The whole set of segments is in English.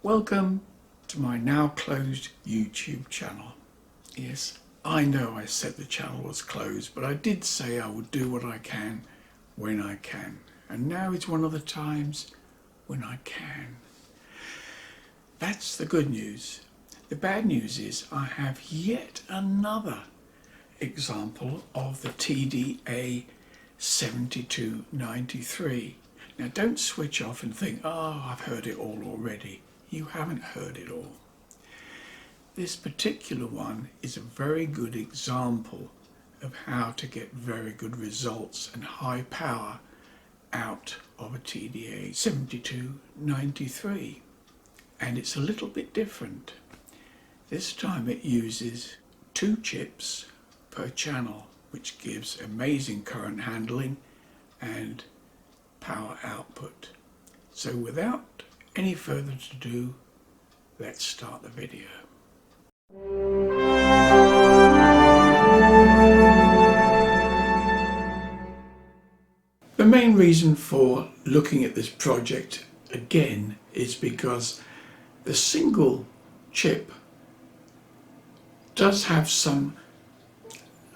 Welcome to my now closed YouTube channel. Yes, I know I said the channel was closed, but I did say I would do what I can when I can. And now it's one of the times when I can. That's the good news. The bad news is I have yet another example of the TDA 7293. Now don't switch off and think, oh, I've heard it all already. You haven't heard it all. This particular one is a very good example of how to get very good results and high power out of a TDA 7293. And it's a little bit different. This time it uses 2 chips per channel, which gives amazing current handling and power output. So without any further ado, let's start the video. The main reason for looking at this project again is because the single chip does have some,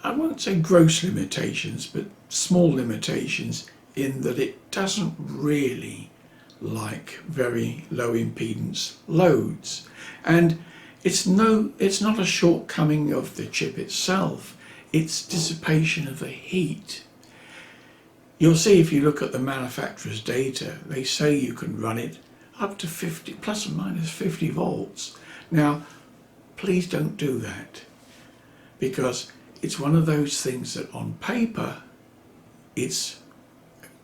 I won't say gross limitations, but small limitations in that it doesn't really like very low impedance loads. And it's not a shortcoming of the chip itself, it's dissipation of the heat. You'll see if you look at the manufacturer's data, they say you can run it up to 50, plus or minus 50 volts. Now, please don't do that, because it's one of those things that on paper, it's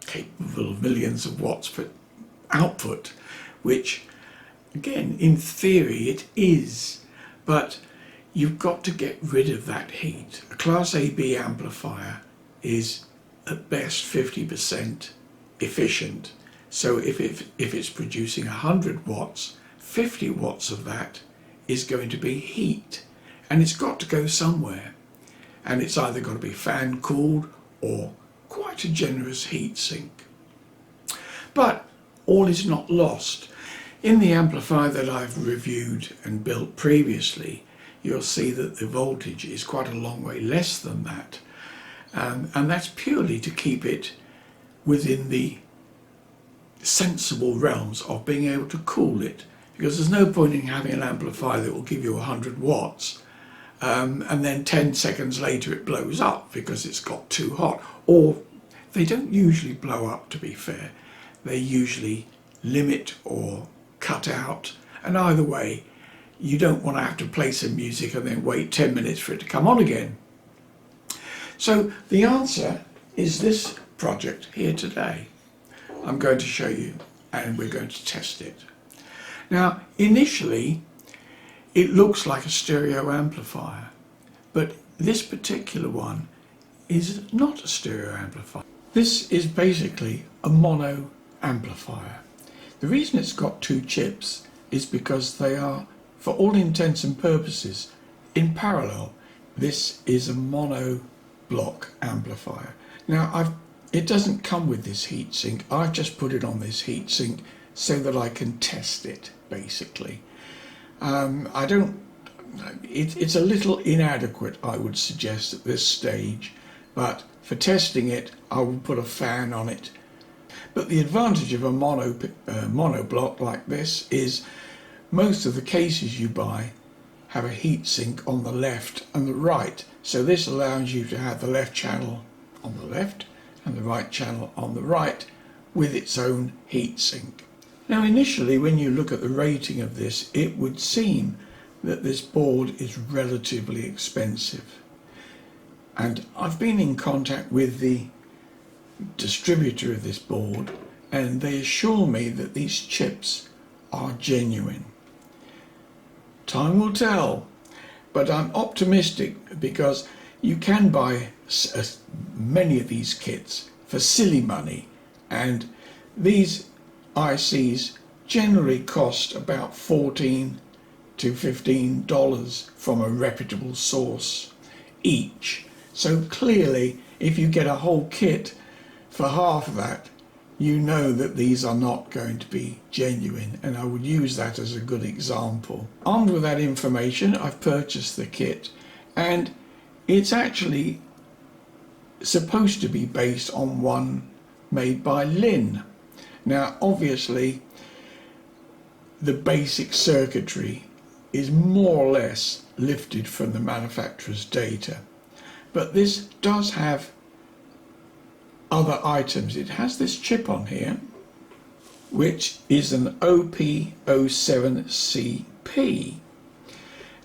capable of millions of watts per output, which again, in theory it is, but you've got to get rid of that heat. A Class AB amplifier is at best 50% efficient. So if it's producing 100 watts, 50 watts of that is going to be heat, and it's got to go somewhere. And it's either got to be fan cooled or quite a generous heat sink. But all is not lost. In the amplifier that I've reviewed and built previously, you'll see that the voltage is quite a long way less than that. And that's purely to keep it within the sensible realms of being able to cool it. Because there's no point in having an amplifier that will give you 100 watts and then 10 seconds later it blows up because it's got too hot. Or they don't usually blow up, to be fair. They usually limit or cut out, and either way you don't want to have to play some music and then wait 10 minutes for it to come on again. So the answer is this project here today. I'm going to show you and we're going to test it. Now initially it looks like a stereo amplifier, but this particular one is not a stereo amplifier. This is basically a mono amplifier. The reason it's got 2 chips is because they are, for all intents and purposes, in parallel. This is a mono block amplifier. Now it doesn't come with this heatsink. I've just put it on this heatsink so that I can test it, basically. It's a little inadequate, I would suggest, at this stage, but for testing it I will put a fan on it. But the advantage of a mono block like this is most of the cases you buy have a heatsink on the left and the right, so this allows you to have the left channel on the left and the right channel on the right with its own heatsink. Now initially when you look at the rating of this, it would seem that this board is relatively expensive, and I've been in contact with the distributor of this board and they assure me that these chips are genuine. Time will tell, but I'm optimistic because you can buy many of these kits for silly money, and these ICs generally cost about $14 to $15 from a reputable source each. So clearly if you get a whole kit for half of that, you know that these are not going to be genuine, and I would use that as a good example. Armed with that information, I've purchased the kit, and it's actually supposed to be based on one made by Lin. Now obviously the basic circuitry is more or less lifted from the manufacturer's data, but this does have other items. It has this chip on here which is an OP07CP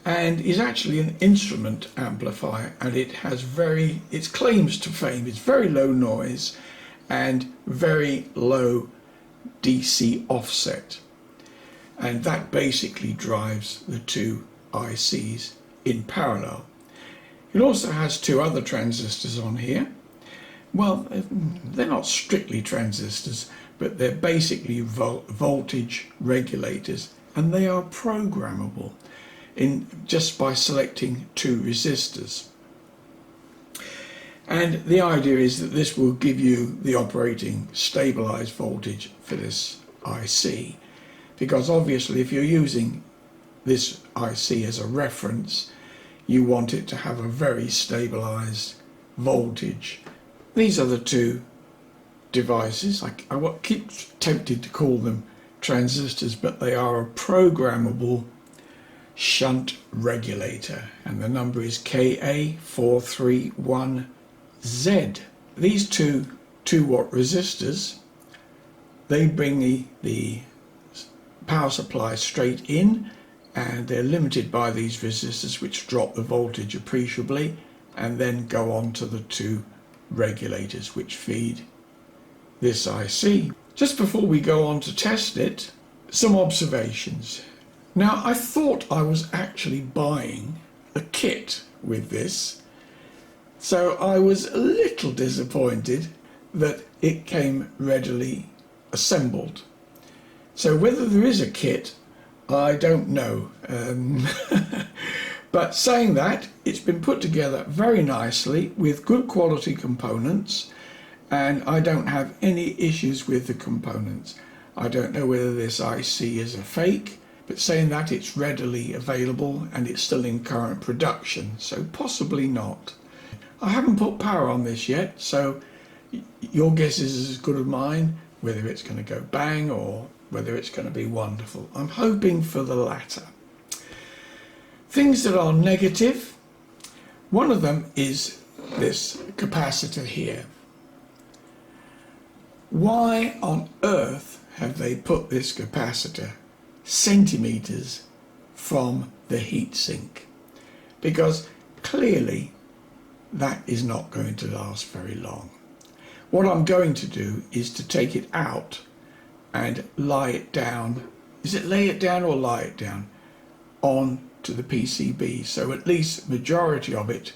and is actually an instrument amplifier, and it has its claims to fame, it's very low noise and very low DC offset, and that basically drives the two ICs in parallel. It also has two other transistors on here. Well, they're not strictly transistors, but they're basically voltage regulators, and they are programmable just by selecting two resistors. And the idea is that this will give you the operating stabilized voltage for this IC, because obviously if you're using this IC as a reference, you want it to have a very stabilized voltage. These are the two devices. I keep tempted to call them transistors, but they are a programmable shunt regulator, and the number is KA431Z. These two 2-watt resistors, they bring the power supply straight in, and they're limited by these resistors which drop the voltage appreciably and then go on to the two regulators which feed this IC. Just before we go on to test it, some observations. Now, I thought I was actually buying a kit with this, so I was a little disappointed that it came readily assembled. So whether there is a kit, I don't know. But saying that, it's been put together very nicely with good quality components, and I don't have any issues with the components. I don't know whether this IC is a fake, but saying that, it's readily available and it's still in current production, so possibly not. I haven't put power on this yet, so your guess is as good as mine whether it's going to go bang or whether it's going to be wonderful. I'm hoping for the latter. Things that are negative, one of them is this capacitor here. Why on earth have they put this capacitor centimeters from the heatsink? Because clearly that is not going to last very long. What I'm going to do is to take it out and lie it down. Is it lay it down or lie it down? On to the PCB, so at least majority of it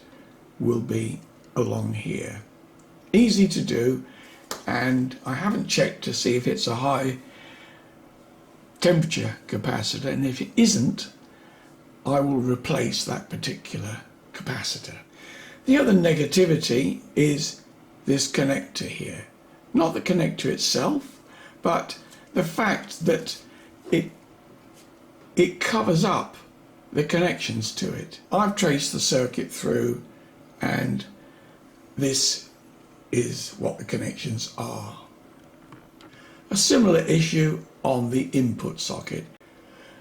will be along here. Easy to do, and I haven't checked to see if it's a high temperature capacitor, and if it isn't, I will replace that particular capacitor. The other negativity is this connector here. Not the connector itself, but the fact that it covers up the connections to it. I've traced the circuit through, and this is what the connections are. A similar issue on the input socket.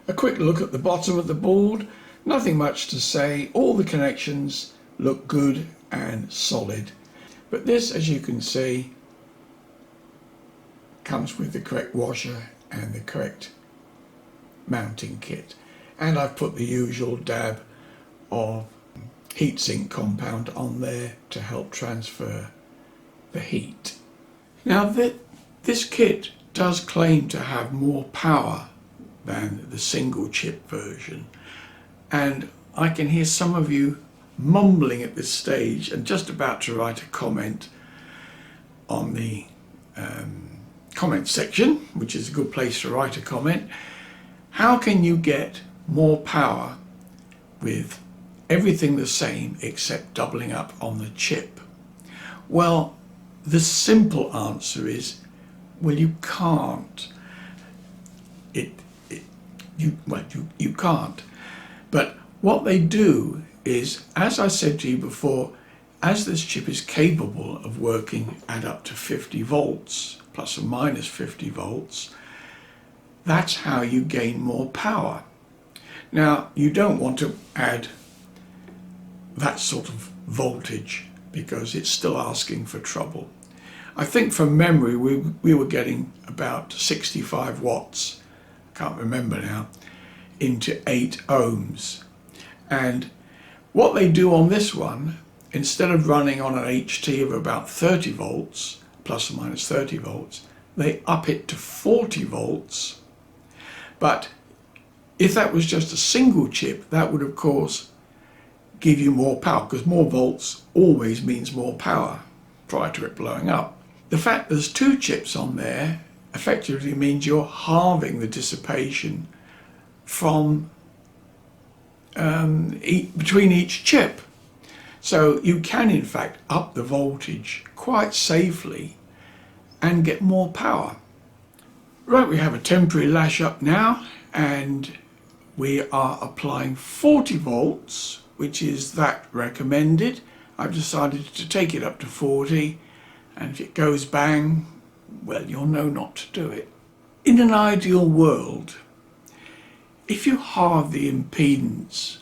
A quick look at the bottom of the board, nothing much to say, all the connections look good and solid, but this, as you can see, comes with the correct washer and the correct mounting kit. And I've put the usual dab of heatsink compound on there to help transfer the heat. Now this kit does claim to have more power than the single chip version, and I can hear some of you mumbling at this stage and just about to write a comment on the comment section, which is a good place to write a comment. How can you get more power with everything the same except doubling up on the chip? Well, the simple answer is Well, you can't. You can't. But what they do is, as I said to you before, as this chip is capable of working at up to 50 volts, plus or minus 50 volts, that's how you gain more power. Now, you don't want to add that sort of voltage because it's still asking for trouble. I think from memory we were getting about 65 watts, I can't remember now, into 8 ohms. And what they do on this one, instead of running on an HT of about 30 volts, plus or minus 30 volts, they up it to 40 volts. But if that was just a single chip, that would of course give you more power, because more volts always means more power prior to it blowing up. The fact there's 2 chips on there effectively means you're halving the dissipation from between each chip. So you can in fact up the voltage quite safely and get more power. Right, we have a temporary lash up now, and we are applying 40 volts, which is that recommended. I've decided to take it up to 40, and if it goes bang, well, you'll know not to do it. In an ideal world, if you halve the impedance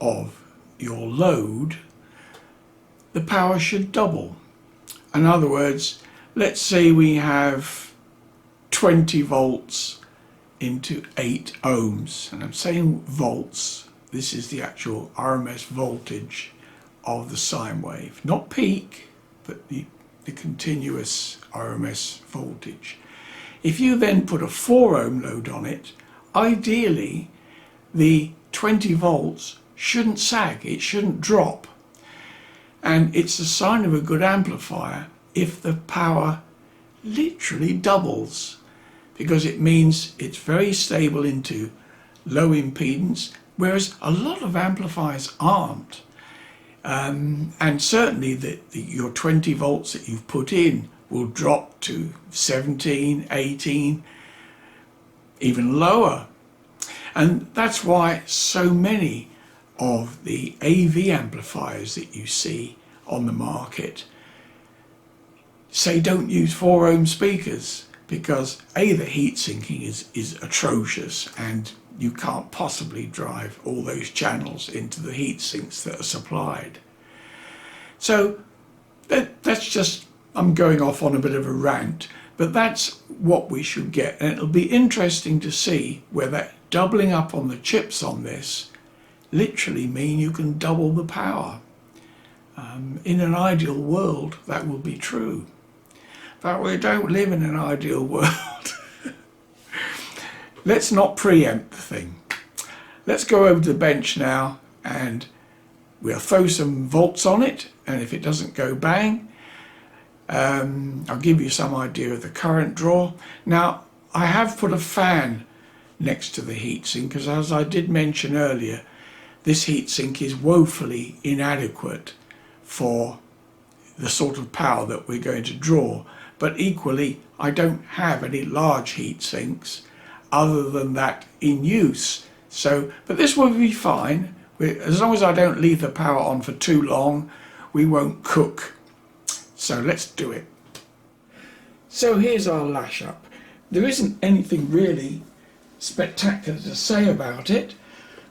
of your load, the power should double. In other words, let's say we have 20 volts into 8 ohms, and I'm saying volts, this is the actual RMS voltage of the sine wave, not peak, but the continuous RMS voltage. If you then put a 4 ohm load on it, ideally the 20 volts shouldn't sag, it shouldn't drop. And it's a sign of a good amplifier if the power literally doubles, because it means it's very stable into low impedance, whereas a lot of amplifiers aren't. And certainly your 20 volts that you've put in will drop to 17, 18, even lower. And that's why so many of the AV amplifiers that you see on the market say don't use 4 ohm speakers, because A, the heat sinking is atrocious, and you can't possibly drive all those channels into the heat sinks that are supplied. So that's just, I'm going off on a bit of a rant, but that's what we should get. And it'll be interesting to see whether doubling up on the chips on this literally mean you can double the power. In an ideal world, that will be true. But we don't live in an ideal world. Let's not preempt the thing. Let's go over to the bench now, and we'll throw some volts on it, and if it doesn't go bang, I'll give you some idea of the current draw. Now, I have put a fan next to the heatsink, because as I did mention earlier, this heatsink is woefully inadequate for the sort of power that we're going to draw. But equally, I don't have any large heat sinks other than that in use. So, but this will be fine. As long as I don't leave the power on for too long, we won't cook. So let's do it. So here's our lash up. There isn't anything really spectacular to say about it,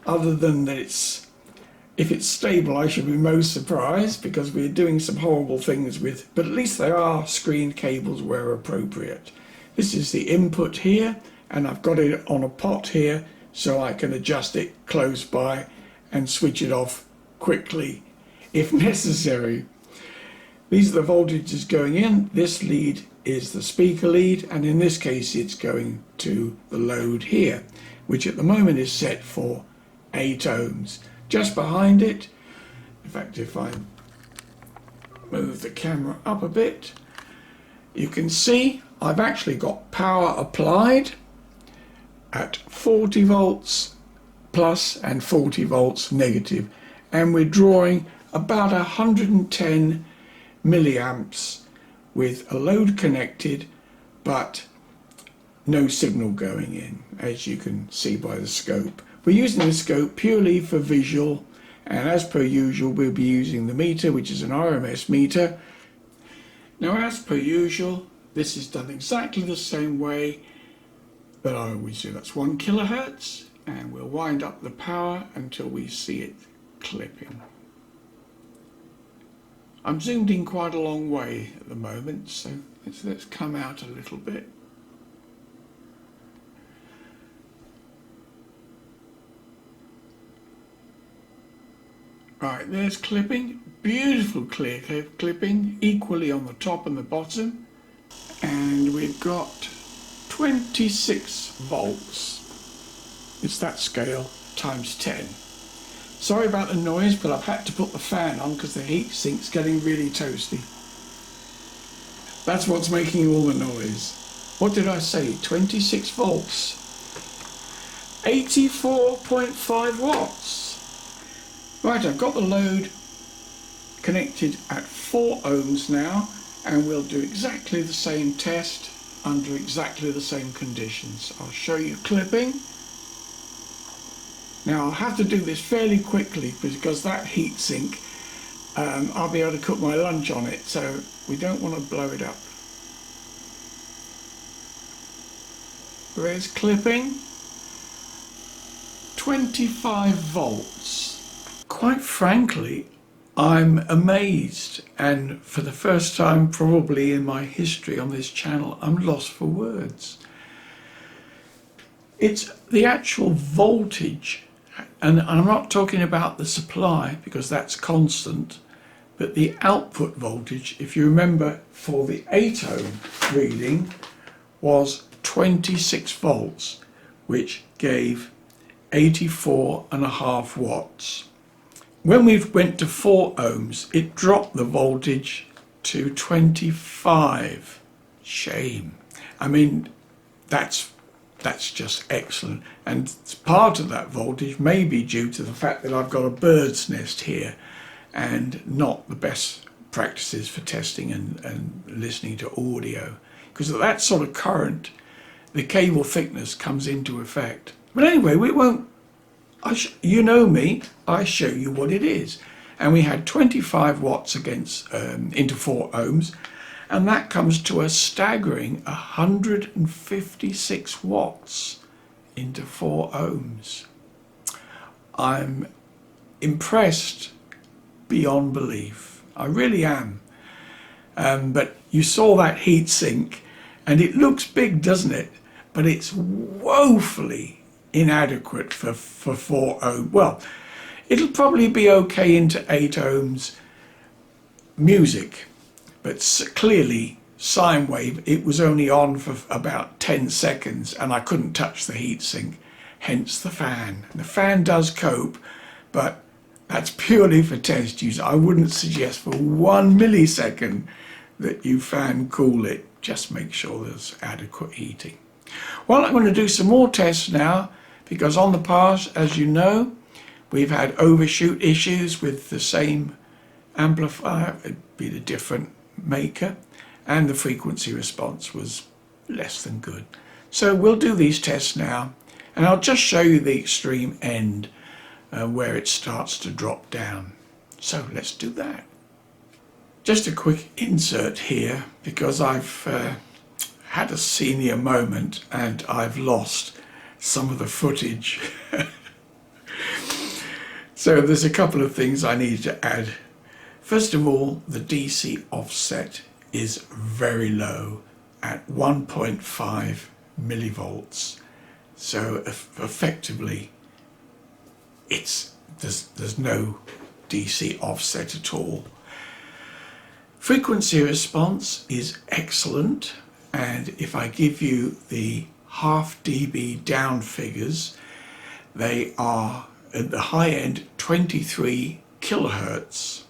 other than that if it's stable, I should be most surprised, because we're doing some horrible things with, but at least there are screen cables where appropriate. This is the input here, and I've got it on a pot here, so I can adjust it close by and switch it off quickly if necessary. These are the voltages going in. This lead is the speaker lead, and in this case it's going to the load here, which at the moment is set for 8 ohms. Just behind it, in fact, if I move the camera up a bit, you can see I've actually got power applied at 40 volts plus and 40 volts negative, and we're drawing about 110 milliamps with a load connected but no signal going in, as you can see by the scope. We're using the scope purely for visual, and as per usual we'll be using the meter, which is an RMS meter. Now as per usual, this is done exactly the same way that I always do. That's 1 kilohertz, and we'll wind up the power until we see it clipping. I'm zoomed in quite a long way at the moment, so let's come out a little bit. Right, there's clipping, beautiful clear clipping, equally on the top and the bottom, and we've got 26 volts. It's that scale times 10. Sorry about the noise, but I've had to put the fan on because the heat sink's getting really toasty. That's what's making all the noise. What did I say? 26 volts. 84.5 watts. Right, I've got the load connected at 4 ohms now, and we'll do exactly the same test under exactly the same conditions. I'll show you clipping. Now I'll have to do this fairly quickly because that heat sink, I'll be able to cook my lunch on it, so we don't want to blow it up. There's clipping, 25 volts. Quite frankly, I'm amazed, and for the first time probably in my history on this channel, I'm lost for words. It's the actual voltage. And I'm not talking about the supply because that's constant, but the output voltage, if you remember, for the 8 ohm reading was 26 volts, which gave 84.5 watts. When we went to 4 ohms, it dropped the voltage to 25. Shame. I mean, that's just excellent, and part of that voltage may be due to the fact that I've got a bird's nest here and not the best practices for testing and listening to audio, because at that sort of current the cable thickness comes into effect. But anyway, we won't, you know me, I show you what it is, and we had 25 watts against into 4 ohms, and that comes to a staggering 156 watts into 4 ohms. I'm impressed beyond belief. I really am. But you saw that heat sink, and it looks big, doesn't it? But it's woefully inadequate for 4 ohms. Well, it'll probably be okay into 8 ohms music. But clearly, sine wave, it was only on for about 10 seconds and I couldn't touch the heatsink, hence the fan. The fan does cope, but that's purely for test use. I wouldn't suggest for 1 millisecond that you fan cool it. Just make sure there's adequate heating. Well, I'm going to do some more tests now, because on the past, as you know, we've had overshoot issues with the same amplifier. It'd be a different maker, and the frequency response was less than good. So we'll do these tests now, and I'll just show you the extreme end where it starts to drop down. So let's do that. Just a quick insert here, because I've had a senior moment and I've lost some of the footage. So there's a couple of things I need to add. First of all, the DC offset is very low at 1.5 millivolts. So effectively, there's no DC offset at all. Frequency response is excellent, and if I give you the half dB down figures, they are at the high end 23 kilohertz.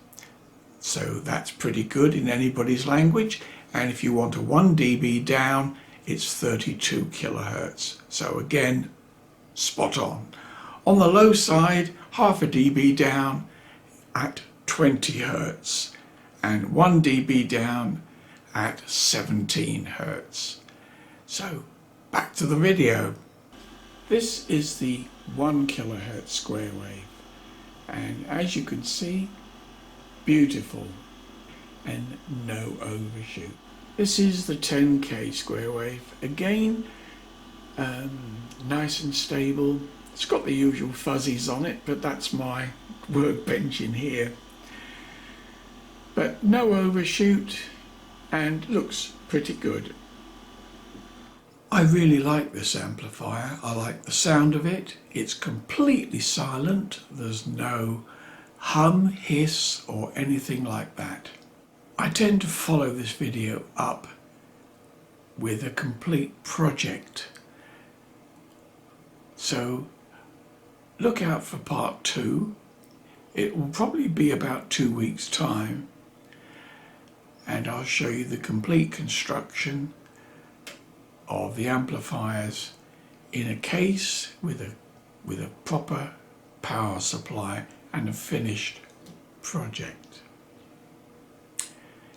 So that's pretty good in anybody's language. And if you want a 1 dB down, it's 32 kilohertz. So again, spot on. On the low side, half a dB down at 20 hertz and 1 dB down at 17 hertz. So back to the video. This is the 1 kilohertz square wave, and as you can see, beautiful and no overshoot. This is the 10k square wave, again nice and stable. It's got the usual fuzzies on it, but that's my workbench in here. But no overshoot and looks pretty good. I really like this amplifier. I like the sound of it. It's completely silent. There's no hum, hiss or anything like that. I tend to follow this video up with a complete project. So look out for part 2. It will probably be about 2 weeks' time, and I'll show you the complete construction of the amplifiers in a case with a proper power supply and a finished project.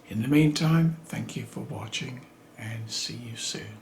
In the meantime, thank you for watching and see you soon.